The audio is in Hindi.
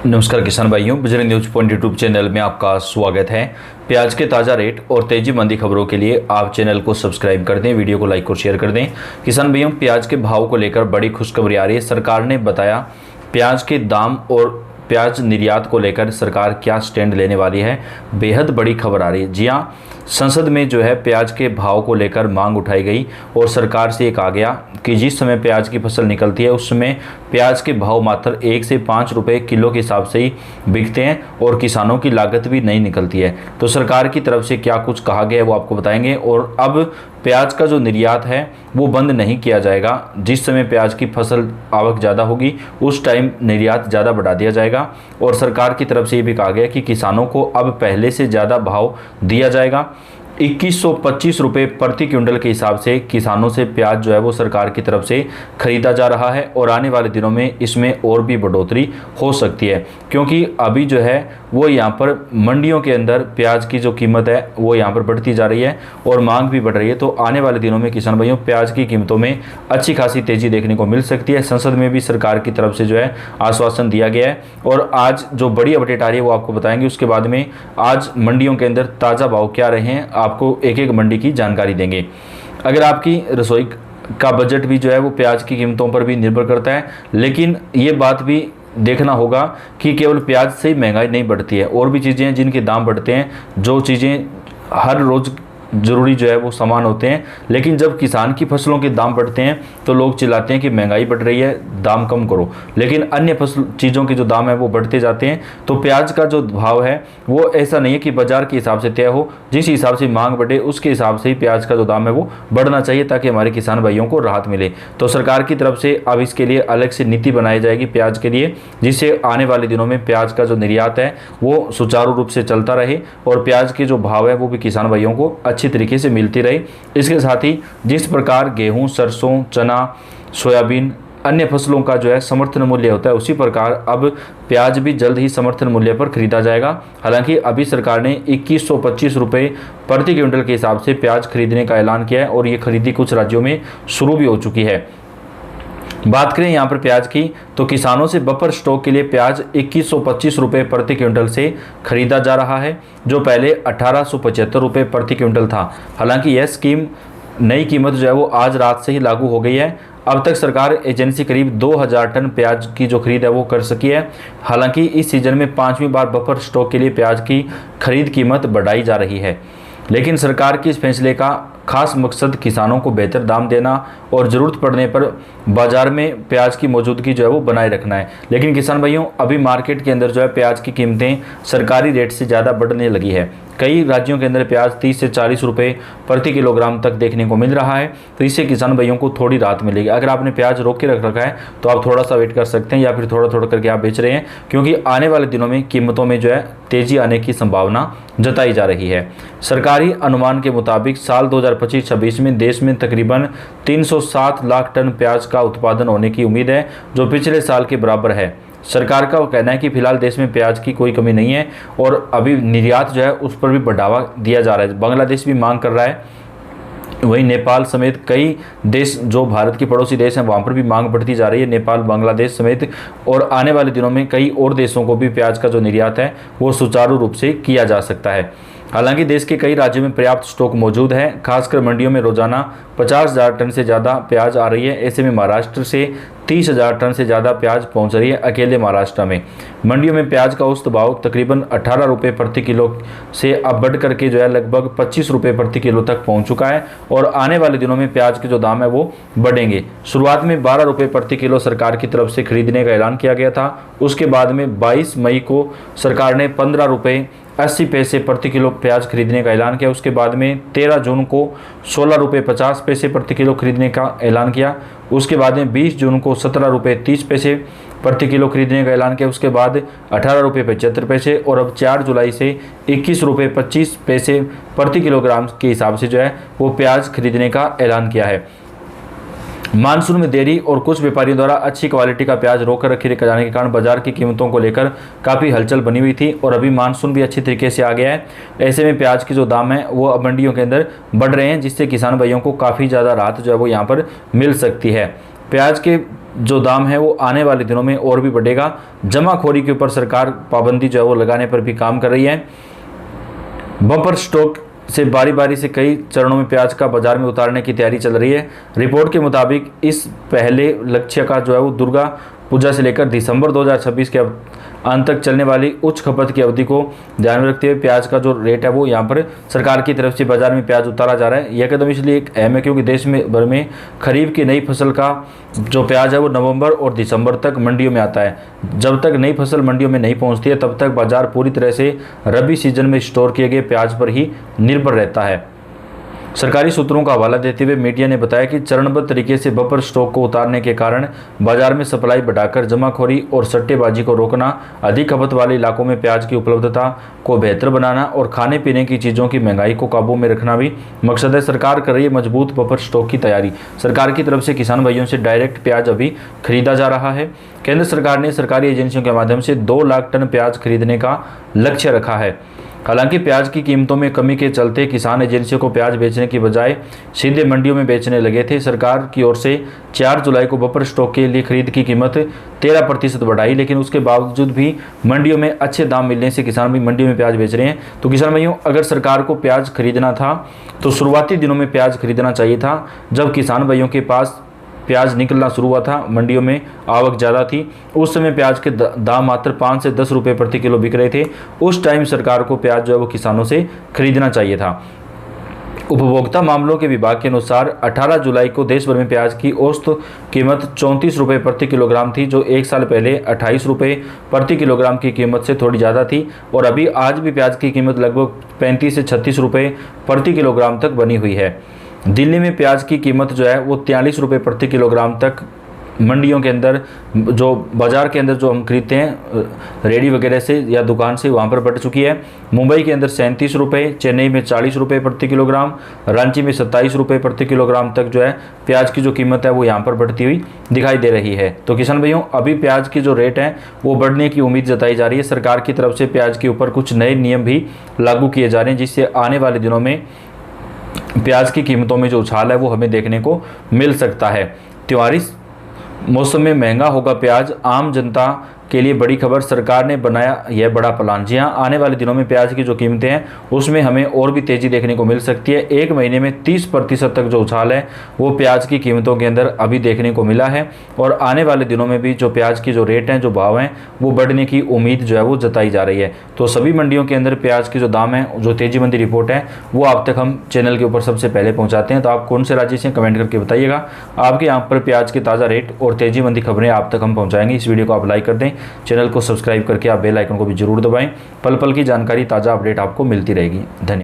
नमस्कार किसान भाइयों, Bajrang news point YouTube channel में आपका स्वागत है। प्याज के ताज़ा रेट और तेजी मंदी खबरों के लिए आप चैनल को सब्सक्राइब कर दें, वीडियो को लाइक और शेयर कर दें। किसान भाइयों, प्याज के भाव को लेकर बड़ी खुशखबरी आ रही है। सरकार ने बताया प्याज के दाम और प्याज निर्यात को लेकर सरकार क्या स्टैंड लेने वाली है। बेहद बड़ी खबर आ रही है। जी हाँ, संसद में जो है प्याज के भाव को लेकर मांग उठाई गई और सरकार से ये कहा गया कि जिस समय प्याज की फसल निकलती है उस समय प्याज के भाव मात्र 1 से 5 रुपए किलो के हिसाब से ही बिकते हैं और किसानों की लागत भी नहीं निकलती है। तो सरकार की तरफ से क्या कुछ कहा गया है वो आपको बताएंगे। और अब प्याज का जो निर्यात है वो बंद नहीं किया जाएगा। जिस समय प्याज की फसल आवक ज़्यादा होगी उस टाइम निर्यात ज़्यादा बढ़ा दिया जाएगा। और सरकार की तरफ से ये भी कहा गया कि किसानों को अब पहले से ज़्यादा भाव दिया जाएगा। 2125 रुपये प्रति क्विंटल के हिसाब से किसानों से प्याज जो है वो सरकार की तरफ से खरीदा जा रहा है और आने वाले दिनों में इसमें और भी बढ़ोतरी हो सकती है, क्योंकि अभी जो है वो यहाँ पर मंडियों के अंदर प्याज की जो कीमत है वो यहाँ पर बढ़ती जा रही है और मांग भी बढ़ रही है। तो आने वाले दिनों में किसान भाइयों प्याज की कीमतों में अच्छी खासी तेज़ी देखने को मिल सकती है। संसद में भी सरकार की तरफ से जो है आश्वासन दिया गया है और आज जो बड़ी अपडेट आ रही है वो आपको बताएंगे। उसके बाद में आज मंडियों के अंदर ताज़ा भाव क्या रहे हैं आपको एक एक मंडी की जानकारी देंगे। अगर आपकी रसोई का बजट भी जो है वो प्याज की कीमतों पर भी निर्भर करता है, लेकिन ये बात भी देखना होगा कि केवल प्याज से ही महंगाई नहीं बढ़ती है, और भी चीज़ें हैं जिनके दाम बढ़ते हैं। जो चीज़ें हर रोज़ ज़रूरी जो है वो सामान होते हैं, लेकिन जब किसान की फसलों के दाम बढ़ते हैं तो लोग चिल्लाते हैं कि महंगाई बढ़ रही है, दाम कम करो। लेकिन अन्य फसल चीज़ों के जो दाम है वो बढ़ते जाते हैं। तो प्याज का जो भाव है वो ऐसा नहीं है कि बाजार के हिसाब से तय हो। जिस हिसाब से मांग बढ़े उसके हिसाब से ही प्याज का जो दाम है वो बढ़ना चाहिए, ताकि हमारे किसान भाइयों को राहत मिले। तो सरकार की तरफ से अब इसके लिए अलग से नीति बनाई जाएगी प्याज के लिए, जिससे आने वाले दिनों में प्याज का जो निर्यात है वो सुचारू रूप से चलता रहे और प्याज के जो भाव है वो भी किसान भाइयों को अच्छी तरीके से मिलती रही। इसके साथ ही जिस प्रकार गेहूं, सरसों, चना, सोयाबीन, अन्य फसलों का जो है समर्थन मूल्य होता है, उसी प्रकार अब प्याज भी जल्द ही समर्थन मूल्य पर खरीदा जाएगा। हालांकि अभी सरकार ने 2125 रुपये प्रति क्विंटल के हिसाब से प्याज खरीदने का ऐलान किया है और ये खरीदी कुछ राज्यों में शुरू भी हो चुकी है। बात करें यहाँ पर प्याज की, तो किसानों से बफर स्टॉक के लिए प्याज 2125 रुपये प्रति क्विंटल से खरीदा जा रहा है, जो पहले 1875 रुपये प्रति क्विंटल था। हालांकि यह स्कीम नई कीमत जो है वो आज रात से ही लागू हो गई है। अब तक सरकार एजेंसी करीब 2000 टन प्याज की जो खरीद है वो कर सकी है। हालांकि इस सीजन में 5वीं बार बफर स्टॉक के लिए प्याज की खरीद कीमत बढ़ाई जा रही है, लेकिन सरकार के इस फैसले का खास मकसद किसानों को बेहतर दाम देना और ज़रूरत पड़ने पर बाज़ार में प्याज की मौजूदगी जो है वो बनाए रखना है। लेकिन किसान भाइयों अभी मार्केट के अंदर जो है प्याज की कीमतें सरकारी रेट से ज़्यादा बढ़ने लगी है। कई राज्यों के अंदर प्याज 30 से 40 रुपये प्रति किलोग्राम तक देखने को मिल रहा है। तो इससे किसान भाइयों को थोड़ी राहत मिलेगी। अगर आपने प्याज रोक के रख रखा है तो आप थोड़ा सा वेट कर सकते हैं, या फिर थोड़ा थोड़ा करके आप बेच रहे हैं, क्योंकि आने वाले दिनों में कीमतों में जो है तेज़ी आने की संभावना जताई जा रही है। सरकारी अनुमान के मुताबिक साल 2025-26 में देश में तकरीबन 307 लाख टन प्याज का उत्पादन होने की उम्मीद है, जो पिछले साल के बराबर है। सरकार का कहना है कि फिलहाल देश में प्याज की कोई कमी नहीं है और अभी निर्यात जो है उस पर भी बढ़ावा दिया जा रहा है। बांग्लादेश भी मांग कर रहा है, वहीं नेपाल समेत कई देश जो भारत के पड़ोसी देश हैं वहाँ पर भी मांग बढ़ती जा रही है। नेपाल, बांग्लादेश समेत, और आने वाले दिनों में कई और देशों को भी प्याज का जो निर्यात है वो सुचारू रूप से किया जा सकता है। हालांकि देश के कई राज्यों में पर्याप्त स्टॉक मौजूद है। खासकर मंडियों में रोजाना 50,000 टन से ज़्यादा प्याज आ रही है। ऐसे में महाराष्ट्र से 30,000 टन से ज़्यादा प्याज पहुंच रही है। अकेले महाराष्ट्र में मंडियों में प्याज का औसत भाव तकरीबन 18 रुपये प्रति किलो से अब बढ़ करके जो है लगभग 25 रुपये प्रति किलो तक पहुंच चुका है और आने वाले दिनों में प्याज के जो दाम है वो बढ़ेंगे। शुरुआत में 12 रुपये प्रति किलो सरकार की तरफ से खरीदने का ऐलान किया गया था। उसके बाद में 22 मई को सरकार ने 15 रुपये 80 पैसे प्रति किलो प्याज खरीदने का ऐलान किया। उसके बाद में 13 जून को 16 रुपये 50 पैसे प्रति किलो खरीदने का ऐलान किया। उसके बाद में 20 जून को 17 रुपये 30 पैसे प्रति किलो खरीदने का ऐलान किया। उसके बाद 18 रुपये 75 पैसे और अब 4 जुलाई से 21 रुपये 25 पैसे प्रति किलोग्राम के हिसाब से जो है वो प्याज खरीदने का ऐलान किया है। मानसून में देरी और कुछ व्यापारियों द्वारा अच्छी क्वालिटी का प्याज रोक कर रखे जाने के कारण बाजार की कीमतों को लेकर काफ़ी हलचल बनी हुई थी और अभी मानसून भी अच्छी तरीके से आ गया है। ऐसे में प्याज के जो दाम है वो अब मंडियों के अंदर बढ़ रहे हैं, जिससे किसान भाइयों को काफ़ी ज़्यादा राहत जो है वो यहाँ पर मिल सकती है। प्याज के जो दाम है वो आने वाले दिनों में और भी बढ़ेगा। जमाखोरी के ऊपर सरकार पाबंदी जो है वो लगाने पर भी काम कर रही है। बम्पर स्टॉक से बारी बारी से कई चरणों में प्याज का बाजार में उतारने की तैयारी चल रही है। रिपोर्ट के मुताबिक इस पहले लक्ष्य का जो है वो दुर्गा पूजा से लेकर दिसंबर 2026 के अंत तक चलने वाली उच्च खपत की अवधि को ध्यान में रखते हुए प्याज का जो रेट है वो यहाँ पर सरकार की तरफ से बाजार में प्याज उतारा जा रहा है। यह कदम इसलिए एक अहम है क्योंकि देश में भर में खरीफ की नई फसल का जो प्याज है वो नवंबर और दिसंबर तक मंडियों में आता है। जब तक नई फसल मंडियों में नहीं पहुँचती है तब तक बाजार पूरी तरह से रबी सीजन में स्टोर किए गए प्याज पर ही निर्भर रहता है। सरकारी सूत्रों का हवाला देते हुए मीडिया ने बताया कि चरणबद्ध तरीके से बफर स्टॉक को उतारने के कारण बाजार में सप्लाई बढ़ाकर जमाखोरी और सट्टेबाजी को रोकना, अधिक खपत वाले इलाकों में प्याज की उपलब्धता को बेहतर बनाना और खाने पीने की चीज़ों की महंगाई को काबू में रखना भी मकसद है। सरकार कर रही है मजबूत बफर स्टॉक की तैयारी। सरकार की तरफ से किसान भाइयों से डायरेक्ट प्याज अभी खरीदा जा रहा है। केंद्र सरकार ने सरकारी एजेंसियों के माध्यम से 2 लाख टन प्याज खरीदने का लक्ष्य रखा है। हालांकि प्याज की कीमतों में कमी के चलते किसान एजेंसियों को प्याज बेचने की बजाय सीधे मंडियों में बेचने लगे थे। सरकार की ओर से 4 जुलाई को बफर स्टॉक के लिए खरीद की कीमत 13% बढ़ाई, लेकिन उसके बावजूद भी मंडियों में अच्छे दाम मिलने से किसान भी मंडियों में प्याज बेच रहे हैं। तो किसान भाइयों, अगर सरकार को प्याज खरीदना था तो शुरुआती दिनों में प्याज खरीदना चाहिए था, जब किसान भाइयों के पास प्याज निकलना शुरू हुआ था, मंडियों में आवक ज़्यादा थी। उस समय प्याज के दाम मात्र 5 से 10 रुपये प्रति किलो बिक रहे थे। उस टाइम सरकार को प्याज जो है वो किसानों से खरीदना चाहिए था। उपभोक्ता मामलों के विभाग के अनुसार 18 जुलाई को देश भर में प्याज की औसत कीमत 34 रुपये प्रति किलोग्राम थी, जो एक साल पहले 28 रुपये प्रति किलोग्राम की कीमत से थोड़ी ज़्यादा थी। और अभी आज भी प्याज की कीमत लगभग 35 से 36 रुपये प्रति किलोग्राम तक बनी हुई है। दिल्ली में प्याज की कीमत जो है वो 43 रुपये प्रति किलोग्राम तक मंडियों के अंदर, जो बाज़ार के अंदर जो हम खरीदते हैं रेडी वगैरह से या दुकान से, वहाँ पर बढ़ चुकी है। मुंबई के अंदर 37 रुपये, चेन्नई में 40 रुपये प्रति किलोग्राम, रांची में 27 रुपये प्रति किलोग्राम तक जो है प्याज की जो कीमत है वो यहाँ पर बढ़ती हुई दिखाई दे रही है। तो किसान भाइयों, अभी प्याज की जो रेट है वो बढ़ने की उम्मीद जताई जा रही है। सरकार की तरफ से प्याज के ऊपर कुछ नए नियम भी लागू किए जा रहे हैं, जिससे आने वाले दिनों में प्याज की कीमतों में जो उछाल है वो हमें देखने को मिल सकता है। त्योहारी मौसम में महंगा होगा प्याज, आम जनता के लिए बड़ी खबर, सरकार ने बनाया यह बड़ा प्लान। जी हां, आने वाले दिनों में प्याज की जो कीमतें हैं उसमें हमें और भी तेज़ी देखने को मिल सकती है। एक महीने में 30% तक जो उछाल है वो प्याज की कीमतों के अंदर अभी देखने को मिला है। और आने वाले दिनों में भी जो प्याज की जो रेट हैं, जो भाव हैं, वो बढ़ने की उम्मीद जो है वो जताई जा रही है। तो सभी मंडियों के अंदर प्याज की जो दाम है, जो तेजी मंदी रिपोर्ट है, वो आप तक हम चैनल के ऊपर सबसे पहले पहुँचाते हैं। तो आप कौन से राज्य से कमेंट करके बताइएगा। आपके यहाँ पर प्याज के ताज़ा रेट और तेजी मंदी खबरें आप तक हम पहुँचाएंगे। इस वीडियो को आप लाइक कर दें, चैनल को सब्सक्राइब करके आप बेल आइकन को भी जरूर दबाएं। पल पल की जानकारी, ताज़ा अपडेट आपको मिलती रहेगी। धन्यवाद।